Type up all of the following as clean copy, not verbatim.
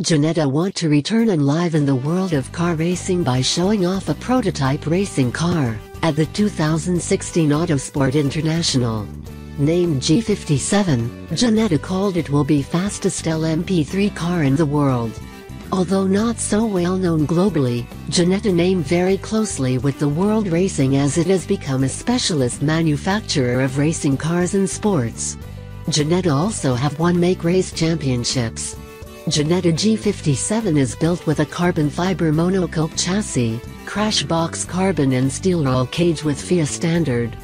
Ginetta want to return enliven the world of car racing by showing off a prototype racing car at the 2016 Autosport International. Named G57, Ginetta called it will be fastest LMP3 car in the world. Although not so well known globally, Ginetta named very closely with the world racing as it has become a specialist manufacturer of racing cars and sports. Ginetta also have won Make Race championships. Ginetta G57 is built with a carbon fiber monocoque chassis, crash box carbon and steel roll cage with FIA standard.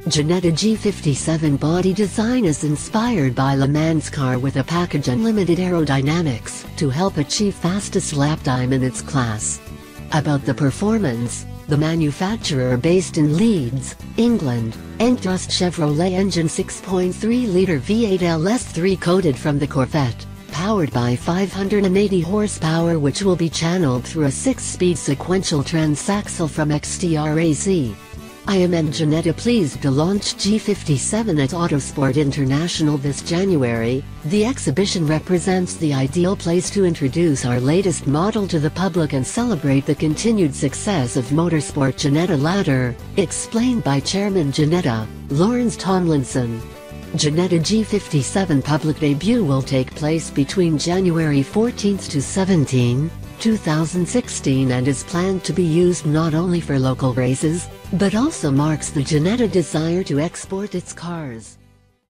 Ginetta G57 body design is inspired by Le Mans car with a package unlimited aerodynamics to help achieve fastest lap time in its class. About the performance, the manufacturer based in Leeds, England, Entrust Chevrolet engine 6.3-liter V8 LS3 coated from the Corvette, powered by 580 horsepower which will be channeled through a 6-speed sequential transaxle from XTRAZ. IMM Ginetta pleased to launch G57 at Autosport International this January. The exhibition represents the ideal place to introduce our latest model to the public and celebrate the continued success of motorsport. Ginetta Ladder, explained by Chairman Ginetta, Lawrence Tomlinson. Ginetta G57 public debut will take place between January 14 to 17, 2016 and is planned to be used not only for local races, but also marks the Ginetta desire to export its cars.